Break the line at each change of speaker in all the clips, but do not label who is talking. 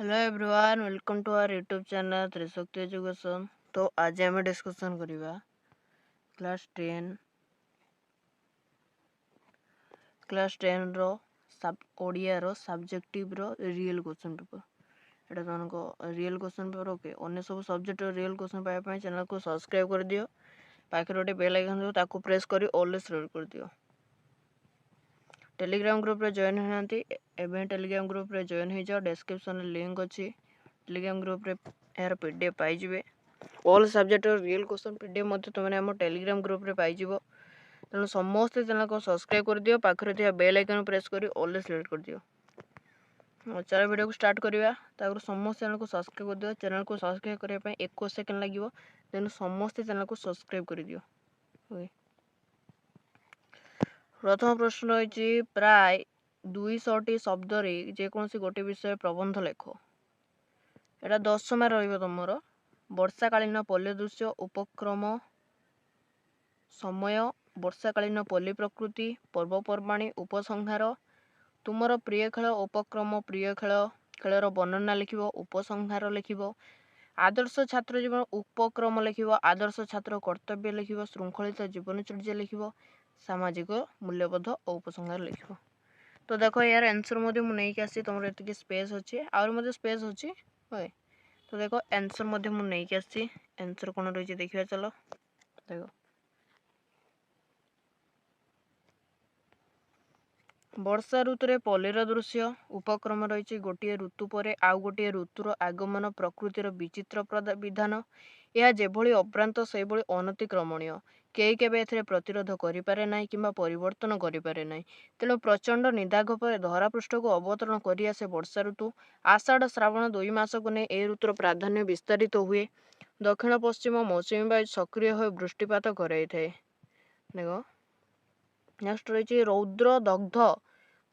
Hello everyone, welcome to our YouTube channel Trishakti education. तो आज आम डिस्कसन करवा क्लास 10 रो ओडिया रो सब्जेक्टिव रो रियल क्वेश्चन पेपर। एटा तुमको रियल क्वेश्चन पेपर ओके। अन्य सब सब्जेक्ट रियल क्वेश्चन पाइबा चैनल को सब्सक्राइब कर दियो। पाखे गोटे बेल आइकन दो ताको प्रेस करी ऑल सिलेक्ट कर दियो। टेलीग्राम ग्रुप रे जॉइन होनांती एबे टेलीग्राम ग्रुप रे जॉइन हो जाओ। डिस्क्रिप्शन रे लिंक अछि। टेलीग्राम ग्रुप रे यार पीडीएफ पाई जिवे। All subject real question PDF मते तुमने हम टेलीग्राम ग्रुप रे पाई जिवो। तेणु समस्त चैनल को सब्सक्राइब कर दियो। पाखरे थिया बेल आइकन प्रेस करी ऑल सिलेक्ट कर दियो। चलो वीडियो को स्टार्ट करिया। तागर समस्त चैनल को सब्सक्राइब कर दियो। चैनल को सब्सक्राइब करबा पय 21 सेकंड लागिवो। तेणु समस्त चैनल को सब्सक्राइब कर दियो। ओके। प्रथम प्रश्न रही प्राय 200 शब्द रे जे कोनसी गोटे विषय प्रबंध लेख। एटा 10 मार्क रहिबो तमरो। वर्षाकालीन पल्ली दृश्य उपक्रम समय वर्षाकालीन पल्ली प्रकृति पर्वपर्वाणी उपसंहार तुमर प्रिय खेल उपक्रम प्रिय खेल खेलर वर्णना लिखिबो उपसंहार लिखिबो आदर्श छात्र जीवन उपक्रम लिखिबो आदर्श छात्र कर्तव्य लिखिबो श्रृंखलित जीवनचर्या लिखिबो सामाजिक मूल्यबोध और उपसंहार लिखिबो। तो देखो यार आंसर मध्य मु नहीं आसी तुमर एतिकी स्पेस अछि और मध्य स्पेस अछि होय। तो देखो आंसर मध्य मु नहीं आसी आंसर कोन रही देखिया। चलो देखो वर्षा ऋतु पल्लीर दृश्य उपक्रम रही गोटे ऋतु पर आउ गोटे ऋतुर आगमन प्रकृतिर विचित्र विधान यह जेभली अभ्रांत से अनतिक्रमणीय केई केबे एथिरे प्रतिरोध करिपारे नाही किंबा परिवर्तन करिपारे नाही। तेणु प्रचंड निदाघ पर धरापृष्ठ को अवतरण करि आसे वर्षा ऋतु। आषाढ़ श्रावण 2 मास को ने ए ऋतुर प्राधान्य विस्तारित हुए। दक्षिण पश्चिम मौसुमी वायु सक्रिय हो वृष्टिपात कराई थाए। देखो नेक्स्ट रही रौद्र दग्ध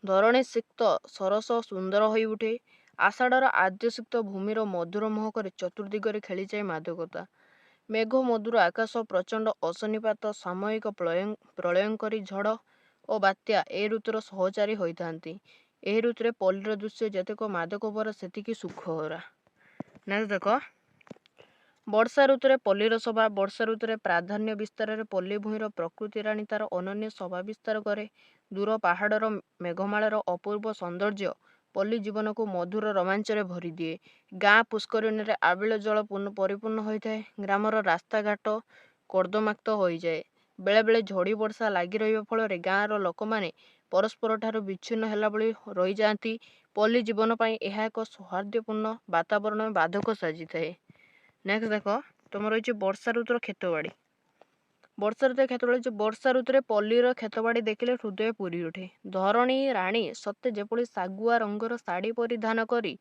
धरणी सिक्त सरस सुंदर हो उठे। आषाढ़र आद्यसिक्त भूमिर मधुर महक चतुर्दिगरे खेली जाए मादकता। मेघ मधुर आकाश प्रचंड अशनिपात सामयिक प्रलयंकरी झड़ और बात्या ए ऋतुर सहचारी होइथांती। ए ऋतुरे पल्लीर दृश्य जेतेक मादकपर सेतिकी सुखहरा। नेक्स्ट देखो वर्षा ऋतुरे पल्लीर सभा वर्षा ऋतुरे प्राधान्य विस्तार में पल्ली भूमिर प्रकृति राणी तार अनन्य सभा विस्तार करे। दूर पहाड़र मेघमाଳାର अपूर्व सौंदर्य पल्ली जीवन को मधुर रोमांचरे भरी दिए। गाँ पुष्करिणी आबिल जल परिपूर्ण होता है। ग्रामर रास्ता घाट कर्दमाक्त हो जाए। बेले बेले झड़ी वर्षा लगी रही फल गाँवर लोक मैंने परस्पर ठार विच्छिन्न है भली रही जाती। पल्ली जीवन पर यह एक सौहार्द्यपूर्ण वातावरण में बाधक साजी थाए। नेक्स्ट देखो तुम रही वर्षा ऋतुर खेतबाड़ी। वर्षा ऋतु क्षेत्र वर्षा ऋतुरे पल्लीर खेतबाड़ी देखिले हृदय पूरी उठे। धरणी राणी सत्य जेपड़ी सागुआ रंगर शाढ़ी परिधान करी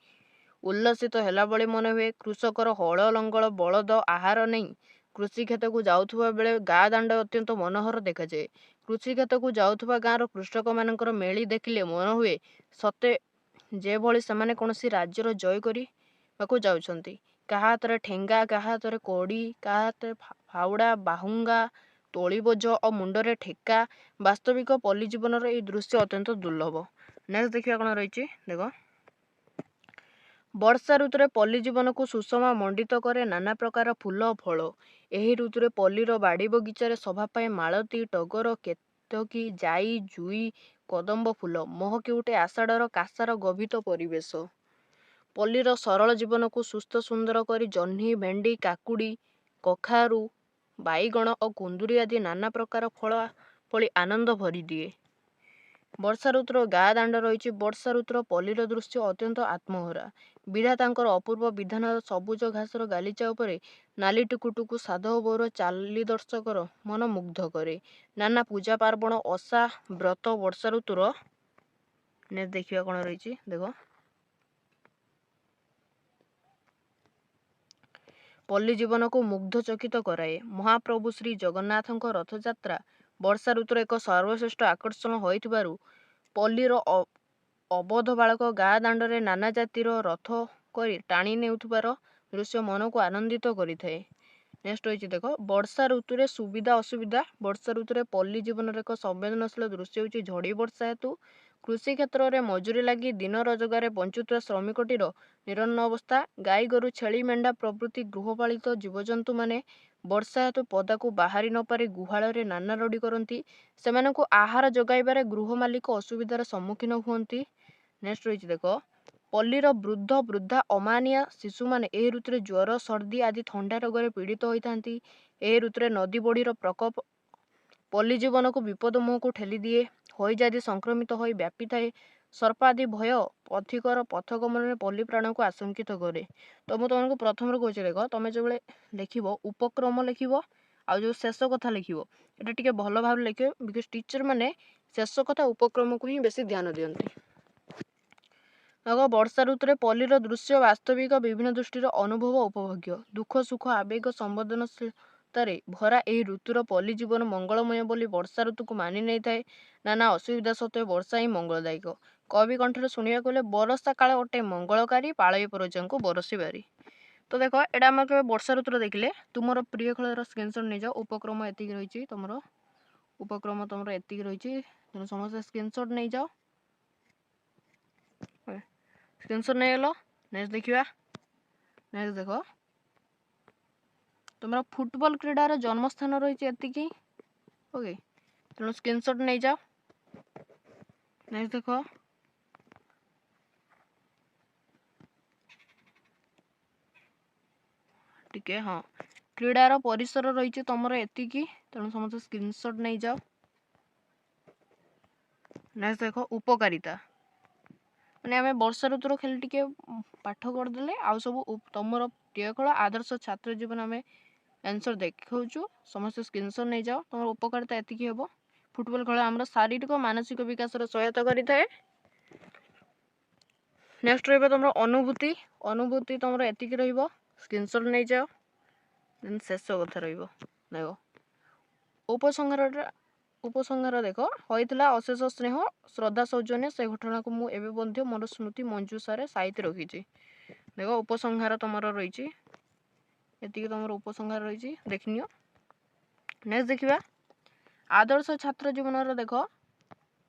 उल्लसित है भली मन हुए। कृषकर हल लंगल बलद आहार नहीं कृषि क्षेत्र को जाउथुबा बेले गाँ दांड अत्यंत मनोहर देखा जाए। कृषि क्षेत्र को जाउथुबा गाँर कृषक मानकर मेली देखिले मन हुए सत्य जेभली सेमाने कोनोसी राज्यर जय करी बाकू जाउछंती। काहा हाथरे ठेंगा काहा हाथरे कोड़ी काहा हाथरे फाउड़ा बाहुंगा तोली बोझ और मुंडरे ठेका। वास्तविक पल्ली जीवन ये दृश्य अत्यंत दुर्लभ। नेक्स्ट देखिए कौन रही देखो वर्षा ऋतुरे पल्ली जीवन को सुषमा मंडित करे नाना प्रकार फूल और फल। एही ऋतुरे पल्लीर बाड़ी बगीचारे सभा पाए मालती टगर केतकी जाई जुई कदम्ब फूल महकी उठे। आषाढ़र कासार गभीत परिवेश पल्लीर सरल जीवन को सुस्थ सुंदर करी जह्नी भेंडी काकुड़ी कखारू बाईगण और कुंदुरी आदि नाना प्रकार फल फली आनंद भरी दिए। वर्षा ऋतुर गाँ दांड रही। वर्षा ऋतुर पल्लीर दृश्य अत्यंत आत्महरा। विधातांकर अपूर्व विधान सबुज घासर गालीचा उपरे नाली टुकुटुकु साधव बोर चाली दर्शकर मन मुग्ध करे। नाना पूजा पार्वण ओषा व्रत वर्षा ऋतुर ने देखिया कौन रही देखो पल्ली जीवन को मुग्धचकित कराए। महाप्रभु श्री जगन्नाथ रथयात्रा वर्षा ऋतुर एक सर्वश्रेष्ठ आकर्षण होइथिबारु पल्लीर अबध बालक गाँ दांडरे नाना जातिर रथ करी टाणी नेउथिबार दृश्य मन को आनंदित करिथाए। नेक्स्ट रही देखो वर्षा ऋतुरे सुविधा असुविधा। वर्षा ऋतुरे पल्ली जीवन एक संवेदनशील दृश्य होची झड़ी वर्षा हेतु କୃଷି କ୍ଷେତ୍ରରେ ମଜୁରୀ ଲାଗି ଦିନ ରୋଜଗାରରେ ବଞ୍ଚୁଥିବା ଶ୍ରମିକଟିର ନିରନ୍ନ ଅବସ୍ଥା। ଗାଈ ଗୋରୁ ଛେଳି ମେଣ୍ଢା ପ୍ରଭୃତି ଗୃହପାଳିତ ଜୀବଜନ୍ତୁମାନେ ବର୍ଷା ହେତୁ ପଦାକୁ ବାହାରି ନ ପାରି ଗୁହାଳରେ ନାନା ରଡ଼ି କରନ୍ତି। ସେମାନଙ୍କୁ ଆହାର ଯୋଗାଇବାରେ ଗୃହ ମାଲିକ ଅସୁବିଧାର ସମ୍ମୁଖୀନ ହୁଅନ୍ତି। ନେକ୍ସଟ ରହିଛି ଦେଖ, ପଲ୍ଲୀର ବୃଦ୍ଧ ବୃଦ୍ଧା ଅମାନିଆ ଶିଶୁମାନେ ଏହି ଋତୁରେ ଜ୍ୱର ସର୍ଦ୍ଦି ଆଦି ଥଣ୍ଡା ରୋଗରେ ପୀଡ଼ିତ ହୋଇଥାନ୍ତି। ଏହି ଋତୁରେ ନଦୀ ବଢ଼ିର ପ୍ରକୋପ ପଲ୍ଲୀ ଜୀବନକୁ ବିପଦ ମୁହଁକୁ ଠେଲିଦିଏ। ହଇଜା ଆଦି ସଂକ୍ରମିତ ହୋଇ ବ୍ୟାପିଥାଏ। ସର୍ପ ଆଦି ଭୟ ପଥିକର ପଥ ଗମନରେ ପଲ୍ଲୀ ପ୍ରାଣକୁ ଆଶଙ୍କିତ କରେ। ତ ମୁଁ ତୁମକୁ ପ୍ରଥମରୁ କହୁଛି ଦେଖ, ତମେ ଯେବେଳେ ଲେଖିବ ଉପକ୍ରମ ଲେଖିବ ଆଉ ଯେଉଁ ଶେଷ କଥା ଲେଖିବ ଏଟା ଟିକେ ଭଲ ଭାବରେ ଲେଖିବ, ବିକଜ ଟିଚର ମାନେ ଶେଷ କଥା ଉପକ୍ରମକୁ ହିଁ ବେଶୀ ଧ୍ୟାନ ଦିଅନ୍ତି। ଦେଖ, ବର୍ଷା ଋତୁରେ ପଲ୍ଲୀର ଦୃଶ୍ୟ ବାସ୍ତବିକ ବିଭିନ୍ନ ଦୃଷ୍ଟିର ଅନୁଭବ ଉପଭୋଗ୍ୟ। ଦୁଃଖ ସୁଖ ଆବେଗ ସମ୍ବେଦନଶୀଳତାରେ ଭରା ଏହି ଋତୁର ପଲ୍ଲୀ ଜୀବନ ମଙ୍ଗଳମୟ ବୋଲି ବର୍ଷା ଋତୁକୁ ମାନି ନେଇଥାଏ। ନାନା ଅସୁବିଧା ସତ୍ତ୍ୱେ ବର୍ଷା ହିଁ ମଙ୍ଗଳଦାୟକ। କବି କଣ୍ଠରେ ଶୁଣିବାକୁ ହେଲେ ବରଷା କାଳ ଅଟେ ମଙ୍ଗଳକାରୀ, ପାଳୟ ପରଜାଙ୍କୁ ବରଷି ବାରି। ତ ଦେଖ, ଏଇଟା ଆମେ କେବେ ବର୍ଷା ଋତୁରେ ଦେଖିଲେ ତୁମର ପ୍ରିୟ ଖେଳର ସ୍କ୍ରିନଶଟ ନେଇଯାଅ। ଉପକ୍ରମ ଏତିକି ରହିଛି, ତୁମର ଉପକ୍ରମ ତୁମର ଏତିକି ରହିଛି, ତେଣୁ ସମସ୍ତେ ସ୍କ୍ରିନଶଟ ନେଇଯାଅ। ସ୍କ୍ରିନଶଟ ନେଇଗଲ। ନେକ୍ସଟ ଦେଖିବା, ନେକ୍ସଟ ଦେଖ, ତୁମର ଫୁଟବଲ କ୍ରୀଡ଼ାର ଜନ୍ମସ୍ଥାନ ରହିଛି ଏତିକି। ଓକେ, ତେଣୁ ସ୍କ୍ରିନଶଟ ନେଇଯାଅ। ନେକ୍ସଟ ଦେଖ, ଟିକେ ହଁ, କ୍ରୀଡ଼ାର ପରିସର ରହିଛି ତୁମର ଏତିକି, ତେଣୁ ସମସ୍ତେ ସ୍କ୍ରିନଶଟ ନେଇଯାଅ। ନେକ୍ସଟ ଦେଖ, ଉପକାରିତା ମାନେ ଆମେ ବର୍ଷା ଋତୁର ଖାଲି ଟିକେ ପାଠ କରିଦେଲେ ଆଉ ସବୁ ତୁମର ପ୍ରିୟ ଖେଳ ଆଦର୍ଶ ଛାତ୍ର ଜୀବନ ଆମେ ଆନ୍ସର ଦେଖାଉଛୁ। ସମସ୍ତେ ସ୍କ୍ରିନଶଟ ନେଇଯାଅ। ତୁମର ଉପକାରିତା ଏତିକି ହେବ। ଫୁଟବଲ ଖେଳ ଆମର ଶାରୀରିକ ମାନସିକ ବିକାଶର ସହାୟତା କରିଥାଏ। ନେକ୍ସଟ ରହିବ ତୁମର ଅନୁଭୂତି। ଅନୁଭୂତି ତୁମର ଏତିକି ରହିବ, ସ୍କ୍ରିନଶଟ ନେଇଯାଅ। ଦେନ୍ ଶେଷ କଥା ରହିବ ଦେଖ, ଉପସଂହାର ଦେଖ, ହୋଇଥିଲା ଅଶେଷ ସ୍ନେହ ଶ୍ରଦ୍ଧା ସୌଜନ୍ୟ, ସେ ଘଟଣାକୁ ମୁଁ ଏବେ ମଧ୍ୟ ମୋର ସ୍ମୃତି ମଞ୍ଜୁସାରେ ସାଇତି ରଖିଛି। ଦେଖ, ଉପସଂହାର ତୁମର ରହିଛି ଏତିକି, ତୁମର ଉପସଂହାର ରହିଛି, ଦେଖିନିଅ। ନେକ୍ସଟ ଦେଖିବା, ଆଦର୍ଶ ଛାତ୍ର ଜୀବନର ଦେଖ,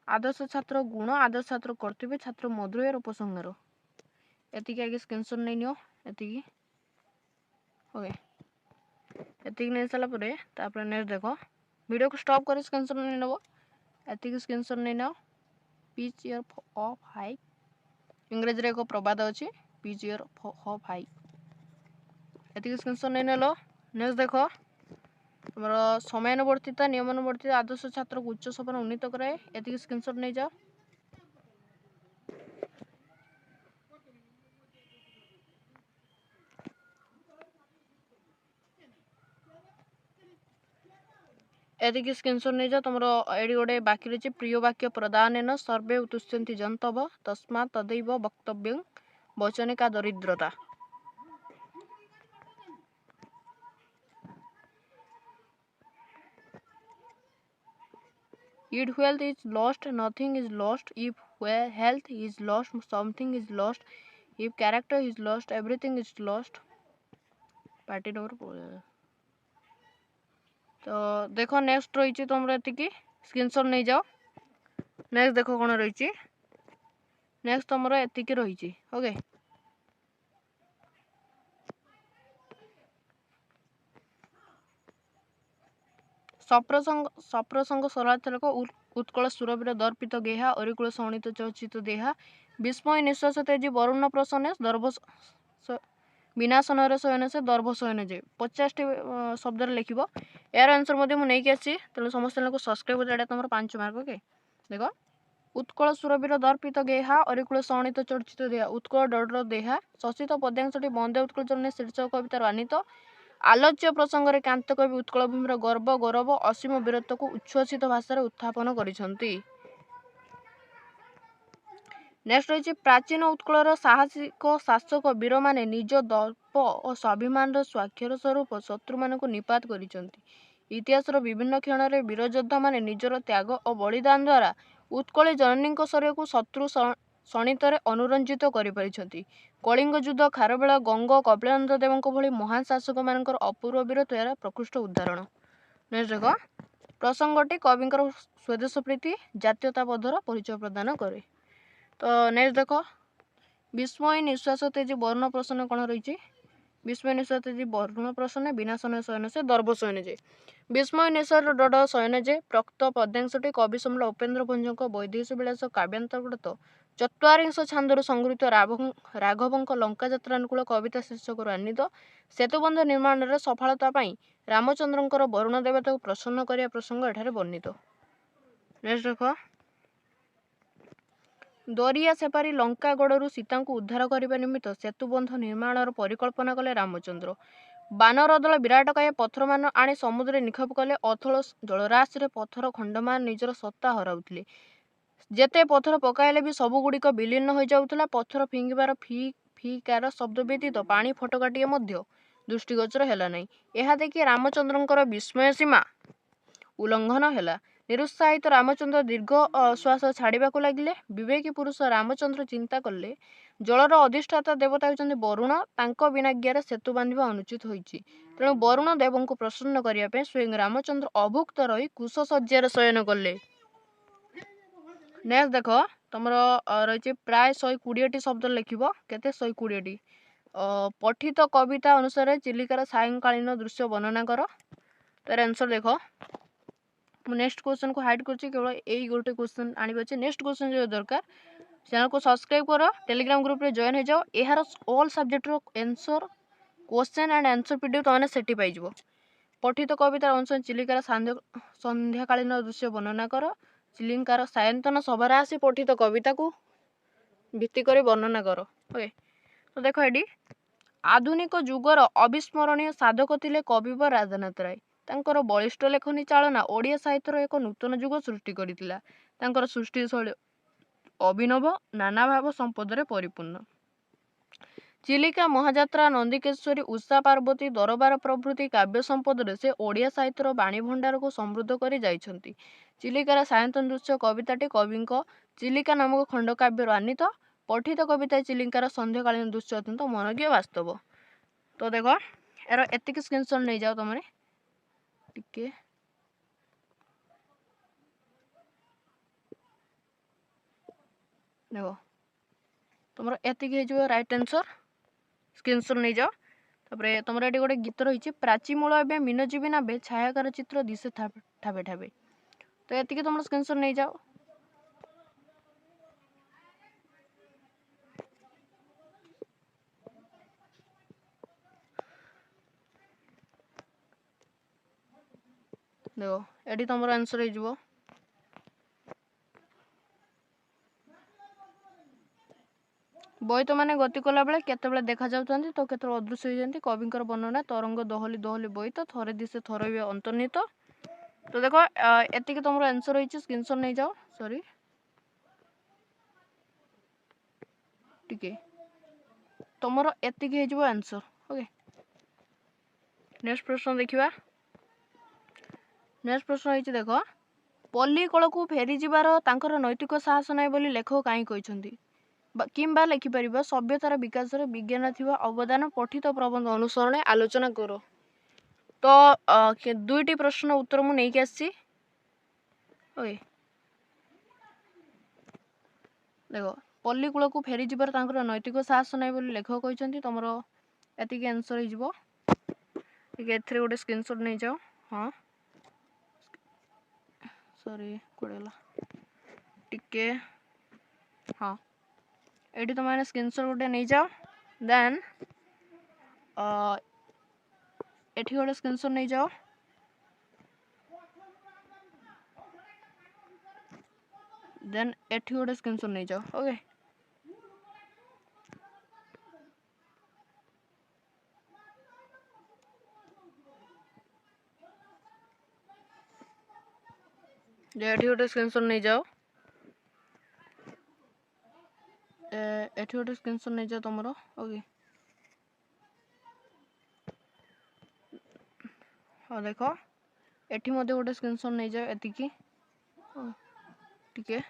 ଆଦର୍ଶ ଛାତ୍ର ଗୁଣ, ଆଦର୍ଶ ଛାତ୍ର କର୍ତ୍ତବ୍ୟ, ଛାତ୍ର ମଧୁର ଉପସଂହାର ଏତିକି ଆଗେ ସ୍କ୍ରିନଶଟ ନେଇନିଅ ଏତିକି। ଓକେ, ଏତିକି ନେଇ ସାରିଲା ପରେ ତାପରେ ନେକ୍ସଟ ଦେଖ, ଭିଡ଼ିଓକୁ ଷ୍ଟପ୍ କରି ସ୍କ୍ରିନଶଟ ନେଇ ନେବ। ଏତିକି ସ୍କ୍ରିନଶଟ ନେଇନାଅ। ପିଚ୍ ଇୟର ଅଫ୍ ହାଇ, ଇଂରାଜୀରେ ଏକ ପ୍ରବାଦ ଅଛି, ପିଚ୍ ଇୟର ଅଫ୍ ହାଇ, ଏତିକି ସ୍କ୍ରିନଶଟ ନେଇ ନେଲ। ନେକ୍ସଟ ଦେଖ, ତୁମର ସମୟାନୁବର୍ତ୍ତିତା ନିୟମାନୁବର୍ତ୍ତିତା ଆଦର୍ଶ ଛାତ୍ରକୁ ଉଚ୍ଚ ସୋପାନ ଉନ୍ନୀତ କରାଏ, ଏତିକି ସ୍କ୍ରିନଶଟ ନେଇଯାଅ। ଏତିକି ସ୍କ୍ରିନଶଟ ନେଇଯାଅ। ତୁମର ଏଠି ଗୋଟେ ବାକି ରହିଛି, ପ୍ରିୟ ବାକ୍ୟ ପ୍ରଦାନେନ ସର୍ବେ ଉତୁଷ୍ୟନ୍ତି ଜନ୍ତବ ତସ୍ମାତ୍ ତଦୈବ ବକ୍ତବ୍ୟଂ ବଚନେ କା ଦରିଦ୍ରତା। If wealth is lost, nothing is lost. If health is lost, something is lost. If character is lost, everything is lost. Party number ତ ଦେଖ, ନେକ୍ସଟ ରହିଛି ତୁମର ଏତିକି, ସ୍କ୍ରିନଶଟ ନେଇଯାଅ। ନେକ୍ସଟ ଦେଖ କ'ଣ ରହିଛି, ନେକ୍ସଟ ତୁମର ଏତିକି ରହିଛି। ଓକେ, ସପ୍ରସଙ୍ଗ ସରଳାର୍ଥକ ଉତ୍କଳ ସୁରଭିର ଦର୍ପିତ ଗେହା ଅରିକୁଳ ଶୋଣିତ ଚର୍ଚିତ ଦେହା ବିସ୍ମୟ ନିଶ୍ୱାସ ତେଜି ବରୁଣ ପ୍ରସନ୍ନ ଦର୍ଭ ବିନାଶନରେ ଶୟନ ସେ ଦର୍ଭ ଶୟନ ଯେ। 50ଟି ଶବ୍ଦରେ ଲେଖିବ। ଏହାର ଆନ୍ସର ମଧ୍ୟ ମୁଁ ନେଇକି ଆସିଛି, ତେଣୁ ସମସ୍ତେ ଲୋକ ସବସ୍କ୍ରାଇବ ଏଇଟା ତୁମର 5 ମାର୍କ। ଓକେ, ଦେଖ, ଉତ୍କଳ ସୁରଭିର ଦର୍ପିତ ଗେହା ଅରିକୁଳ ଶୋଣିତ ଚର୍ଚିତ ଦେହା, ଉତ୍କଳ ଡର ଦେହା ଶୋଷିତ ପଦ୍ୟାଂଶଟି ବନ୍ଦେ ଉତ୍କଳ ଜନନୀ ଶୀର୍ଷକ କବିତାର ଆନିତ। ଆଲୋଚ୍ୟ ପ୍ରସଙ୍ଗରେ କାନ୍ତ କବି ଉତ୍କଳ ଭୂମିର ଗର୍ବ ଗୌରବ ଅସୀମ ବୀରତ୍ୱକୁ ଉଚ୍ଛ୍ୱସିତ ଭାଷାରେ ଉତ୍ଥାପନ କରିଛନ୍ତି। ନେକ୍ସଟ ରହିଛି, ପ୍ରାଚୀନ ଉତ୍କଳର ସାହସିକ ଶାସକ ବୀରମାନେ ନିଜ ଦର୍ପ ଓ ସ୍ୱାଭିମାନର ସ୍ୱାକ୍ଷର ସ୍ୱରୂପ ଶତ୍ରୁମାନଙ୍କୁ ନିପାତ କରିଛନ୍ତି। ଇତିହାସର ବିଭିନ୍ନ କ୍ଷଣରେ ବୀରଯୋଦ୍ଧାମାନେ ନିଜର ତ୍ୟାଗ ଓ ବଳିଦାନ ଦ୍ୱାରା ଉତ୍କଳୀ ଜନନୀଙ୍କ ଶରୀରକୁ ଶତ୍ରୁ ଶଣିତରେ ଅନୁରଞ୍ଜିତ କରିପାରିଛନ୍ତି। କଳିଙ୍ଗ ଯୁଦ୍ଧ, ଖାରବେଳ, ଗଙ୍ଗ, କପିଳାନନ୍ଦ ଦେବଙ୍କ ଭଳି ମହାନ ଶାସକମାନଙ୍କର ଅପୂର୍ବ ବୀରତ୍ୱ ଏହାର ପ୍ରକୃଷ୍ଟ ଉଦାହରଣ। ନେକ୍ସଟ ଦେଖ, प्रसंगटी कविंकर स्वदेश प्रीति जातीयताबोधर परिचय प्रदान करे। तो नेक्स्ट देख विस्मय निश्वास तेजी वर्ण प्रश्न कौन रही विस्मय निश्वास तेजी वर्ण प्रश्न विनाशन शयन से दर्भ शयन जे विस्मय निश्वास डड शयन जे प्रक्त पद्यांशटी कवि सम्राट उपेन्द्र भंजक वैदेश विलास काव्यांतर्गत चत्वारिंश छांदर संगृहीत राघवଙ୍କ लंका यात्रानुकूल कविता शीर्षक आनीत सेतुबंध निर्माण में सफलता रामचंद्रंकर वरुण देवता को प्रसन्न करिया प्रसंग एठारे वर्णित। नेक्स्ट देख दरिया सेपारी लंकागड़ू सीता को उद्धार करने निमित्त सेतुबंध निर्माण परिकल्पना कले रामचंद्र। बानर दल विराटकाय पत्थर मान आनी समुद्र निक्षेप कले अथल जलराशि पत्थर खंडमान निजर सत्ता हराउथिले। जेते पत्थर पकाइले भी सबुगुड़िक विलीन हो जाउथला। पत्थर फिंगिबार फी फी कार शब्द व्यतीत पानी फटकाटिए मध्य दृष्टिगोचर हेला नहीं। यह देखि रामचंद्रंकर विस्मय सीमा उल्लंघन हेला। निरुत्साहित रामचंद्र दीर्घ श्वास छाड़ा लगिले। विवेकी पुरुष रामचंद्र चिंता कले जलर अधिष्ठाता देवता होइछन्ति वरुण, तांको बिनाज्ञार सेतु बांधिबा अनुचित होइछि। तेणु वरुण देव को प्रसन्न करिया पे स्वयं रामचंद्र अभुक्त रही कुश शय्यार शयन कले। नेक्स्ट देख तुम रही प्राय 120 शब्द लिखब केते 120 पठित कविता अनुसार चिलिकार सायंकालीन दृश्य वर्णना कर। तार आंसर देख नेक्स्ट क्वेश्चन को हाइड करछि केवल यही गोटे क्वेश्चन आनी अच्छे। नेक्स्ट क्वेश्चन जो दरकार चैनल को सब्सक्राइब कर टेलीग्राम ग्रुप रे जॉइन हो जाओ। यार ऑल सब्जेक्ट रो answer question and answer PDF तो मैंने सेठी पाई जिवो। पठित कवितार अनुसार चिलिकार संध्याकालीन दृश्य वर्णना कर। चिलिकार सायंतन सभार आसी पठित कविता को भित्ति कर वर्णना कर। ओके तो देख ये आधुनिक जुगर अविस्मरणीय साधक थिले कविवर राधानाथ राय। तांकर बलिष्ठ लेखनी चालना ओडिया साहित्यर एक नूतन जुग सृष्टि करथिला। तांकर सृष्टि शैली अभिनव नाना भाव संपदरे परिपूर्ण। चिलिका महाजात्रा नंदिकेश्वरी उषा पार्वती दरबार प्रभृति काव्य संपद से ओडिया साहित्यर बाणी भंडार को समृद्ध कर जाइछन्ति। चिलिकार सायंतन दृश्य कविताटी कविंक चिलिका नामक खंडकाव्य आनीत। पठित कविता चिलिकार संध्याकालीन दृश्य अत्यंत मनोज्ञ वास्तव। तो देख यार एतिक स्क्रीनशॉट नहीं जाओ तुम टिके देख तुम एतिक राइट आंसर स्क्रीनशॉट नहीं जाओ। तापर तुम ये गोटे गीत रही प्राची मूल ए मीनजीवी नाबे छायाकार चित्र दिशे ठाबे ठाबे। तो एतिक तुम स्क्रीनशॉट नहीं जाओ। देख ये तुम आंसर हो बोईत मैंने गति कला बेले केतेबेले देखा जाउछन्ति तो केते अदृश्य हो जाती। कविंकर वर्णना तरंग दहली दहली बोईत थरे दिशे थरे भी अंतर्निहित। तो देखो एतिक तुम आंसर रही स्क्रीनशॉट नहीं जाओ। सॉरी टिके तुम एतिक हो आंसर। ओके नेक्स्ट प्रश्न देखिबा। नेक्स्ट प्रश्न रही देख पल्ली कल को फेरी जीवार तांकर नैतिक साहस नाई बोली लेखक कहीं कहते किंबा लिखिपर सभ्यतार विकास विज्ञान थिबा अवदान पठित प्रबंध अनुसरण आलोचना कर। तो दुईटी प्रश्न उत्तर मु नहीं आसी। ओके देख पल्ली कूल को फेरी जीवार तांकर नैतिक साहस नाई बोली लेखक कहते तुम एतिक आंसर हो गोटे स्क्रीनशॉट नहीं जाओ। हाँ सॉरी कोड़ेला टिके हाँ ये तुम मैंने स्क्रीनशॉट गोटे नहीं जाओ। देन एठी गोटे स्क्रीनशॉट नहीं जाओ। देन एठी गोटे स्क्रीनशॉट नहीं जाओ। ओके एठी गोटे स्क्रीनशॉट नहीं जाओ। एठी गोटे स्क्रीनशॉट नहीं जाओ तुमरो। ओके हाँ देख एठी मध्य गोटे स्क्रीनशॉट नहीं जाओ। एतिकी टिके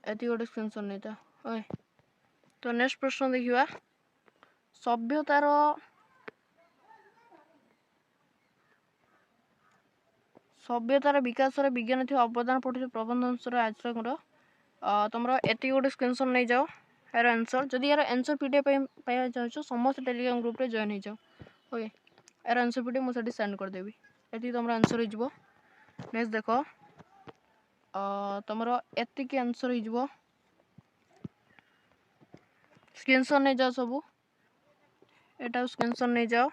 एति गोटे स्क्रीनशॉट नहीं जाओ। ओके तो नेक्स्ट प्रश्न देखिबा। ସଭ୍ୟତାର ବିକାଶରେ ବିଜ୍ଞାନ ଥିବା ଅବଦାନ ପଠୁଛି ପ୍ରବନ୍ଧ ଅଂଶର ଆଚରଣର ତୁମର ଏତିକି ଗୋଟେ ସ୍କ୍ରିନଶଟ୍ ନେଇଯାଅ ଏହାର ଆନ୍ସର୍। ଯଦି ଏହାର ଆନ୍ସର୍ PDF ପାଇବା ଚାହୁଁଛ ସମସ୍ତେ ଟେଲିଗ୍ରାମ ଗ୍ରୁପ୍ରେ ଜଏନ୍ ହେଇଯାଅ। ଓକେ, ଏହାର ଆନ୍ସର୍ PDF ମୁଁ ସେଠି ସେଣ୍ଡ କରିଦେବି। ଏତିକି ତୁମର ଆନ୍ସର୍ ହେଇଯିବ। ନେକ୍ସଟ ଦେଖ, ତୁମର ଏତିକି ଆନ୍ସର୍ ହେଇଯିବ। ସ୍କ୍ରିନଶଟ୍ ନେଇଯାଅ ସବୁ, ଏଟାକୁ ସ୍କ୍ରିନଶଟ୍ ନେଇଯାଅ,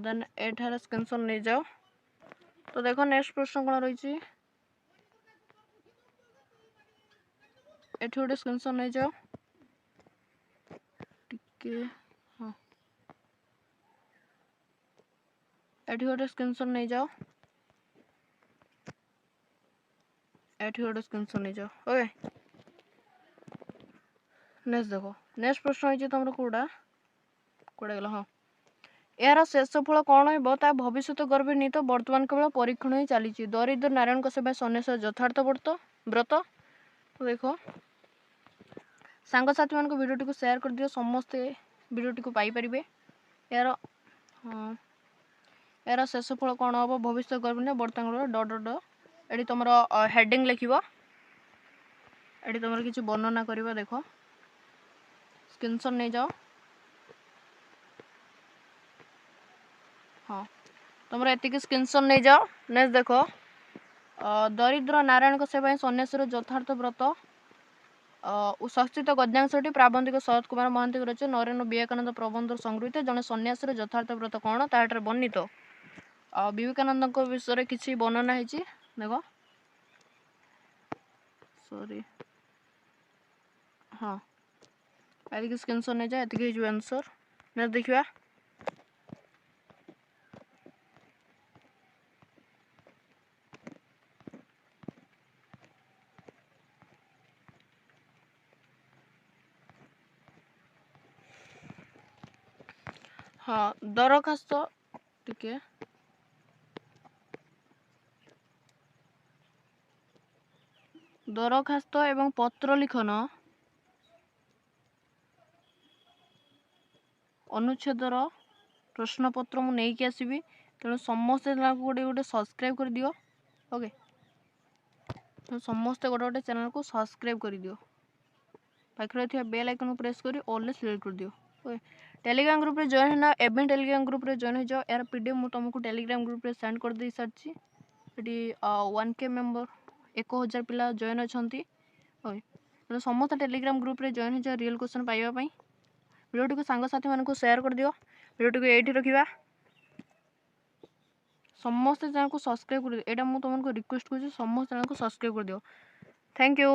ଦେନ୍ ଏଠାରେ ସ୍କ୍ରିନଶଟ୍ ନେଇଯାଅ। ତ ଦେଖ ନେକ୍ସଟ ପ୍ରଶ୍ନ କ'ଣ ରହିଛି, ଏଠି ଗୋଟେ ସ୍କ୍ରିନଶଟ୍ ନେଇଯାଅ ଟିକେ। ହଁ, ଏଠି ଗୋଟେ ସ୍କ୍ରିନଶଟ୍ ନେଇଯାଅ, ଏଠି ଗୋଟେ ସ୍କ୍ରିନଶଟ୍ ନେଇଯାଅ। ଓକେ, ନେକ୍ସଟ ଦେଖ, ନେକ୍ସଟ ପ୍ରଶ୍ନ ହେଇଛି ତମର କୋଉଟା ଗଲା। ହଁ, ଏହାର ଶେଷ ଫଳ କ'ଣ ହେବ ତାହା ଭବିଷ୍ୟତ ଗର୍ଭରେ ନିହିତ, ବର୍ତ୍ତମାନ କେବଳ ପରୀକ୍ଷଣ ହିଁ ଚାଲିଛି। ଦରିଦ୍ର ନାରାୟଣଙ୍କ ସେବା ସନ୍ନ୍ୟାସର ଯଥାର୍ଥ ବ୍ରତ। ଦେଖ, ସାଙ୍ଗସାଥିମାନଙ୍କୁ ଭିଡ଼ିଓଟିକୁ ସେୟାର କରିଦିଅ, ସମସ୍ତେ ଭିଡ଼ିଓଟିକୁ ପାଇପାରିବେ। ଏହାର ଶେଷ ଫଳ କ'ଣ ହେବ ଭବିଷ୍ୟତ ଗର୍ଭରେ ନିହିତ, ବର୍ତ୍ତମାନ ଏଠି ତୁମର ହେଡ଼ିଂ ଲେଖିବ, ଏଠି ତୁମର କିଛି ବର୍ଣ୍ଣନା କରିବ। ଦେଖ, ସ୍କ୍ରିନଶଟ୍ ନେଇଯାଅ। ହଁ, ତୁମର ଏତିକି ସ୍କ୍ରିନଶଟ୍ ନେଇଯାଅ। ନେକ୍ସଟ ଦେଖ, ଦରିଦ୍ର ନାରାୟଣଙ୍କ ସେବା ହିଁ ସନ୍ନ୍ୟାସର ଯଥାର୍ଥ ବ୍ରତ। ସଂସ୍କୃତ ଗଦ୍ୟାଂଶଟି ପ୍ରାବନ୍ଧିକ ଶରତ କୁମାର ମହାନ୍ତିଙ୍କ ରଚିତ ନରେନ୍ଦ୍ର ବିବେକାନନ୍ଦ ପ୍ରବନ୍ଧରୁ ସଂଗୃହୀତ। ଜଣେ ସନ୍ନ୍ୟାସର ଯଥାର୍ଥ ବ୍ରତ କ'ଣ ତାହାଠାରେ ବର୍ଣ୍ଣିତ। ବିବେକାନନ୍ଦଙ୍କ ବିଷୟରେ କିଛି ବର୍ଣ୍ଣନା ହେଇଛି। ଦେଖ, ହଁ, ଏତିକି ସ୍କ୍ରିନଶଟ୍ ନେଇଯାଅ, ଏତିକି ହେଇଯିବ ଆନ୍ସର୍। ନେକ୍ସଟ ଦେଖିବା, ହଁ, ଦରଖାସ୍ତ ଏବଂ ପତ୍ର ଲିଖନ ଅନୁଚ୍ଛେଦର ପ୍ରଶ୍ନପତ୍ର ମୁଁ ନେଇକି ଆସିବି, ତେଣୁ ସମସ୍ତେ ଚ୍ୟାନେଲକୁ ଗୋଟେ ସବସ୍କ୍ରାଇବ୍ କରିଦିଅ। ଓକେ, ସମସ୍ତେ ଗୋଟେ ଚ୍ୟାନେଲକୁ ସବସ୍କ୍ରାଇବ୍ କରିଦିଅ, ପାଖରେ ଥିବା ବେଲ୍ ଆଇକନ୍କୁ ପ୍ରେସ୍ କରି ଅଲ୍ରେ ସିଲେକ୍ଟ କରିଦିଅ। ଓକେ, ଟେଲିଗ୍ରାମ ଗ୍ରୁପ୍ରେ ଜଏନ୍ ହେଇନା, ଏବେ ଟେଲିଗ୍ରାମ ଗ୍ରୁପ୍ରେ ଜଏନ୍ ହେଇଯାଅ। ଏହାର PDF ମୁଁ ତୁମକୁ ଟେଲିଗ୍ରାମ ଗ୍ରୁପ୍ରେ ସେଣ୍ଡ କରିଦେଇ ସାରିଛି। ଏଠି 1K ମେମ୍ବର 1000 ପିଲା ଜଏନ୍ ଅଛନ୍ତି। ଓକେ, ତେଣୁ ସମସ୍ତେ ଟେଲିଗ୍ରାମ ଗ୍ରୁପ୍ରେ ଜଏନ୍ ହେଇଯାଅ ରିଅଲ୍ କ୍ୱେଶ୍ଚନ୍ ପାଇବା ପାଇଁ। ଭିଡ଼ିଓଟିକୁ ସାଙ୍ଗସାଥିମାନଙ୍କୁ ସେୟାର କରିଦିଅ। ଭିଡ଼ିଓଟିକୁ ଏଇଠି ରଖିବା, ସମସ୍ତେ ଚ୍ୟାନେଲକୁ ସବସ୍କ୍ରାଇବ୍ କରିଦିଅ। ଏଇଟା ମୁଁ ତୁମକୁ ରିକ୍ୱେଷ୍ଟ କରୁଛି, ସମସ୍ତେ ଚ୍ୟାନେଲକୁ ସବସ୍କ୍ରାଇବ୍ କରିଦିଅ। Thank you.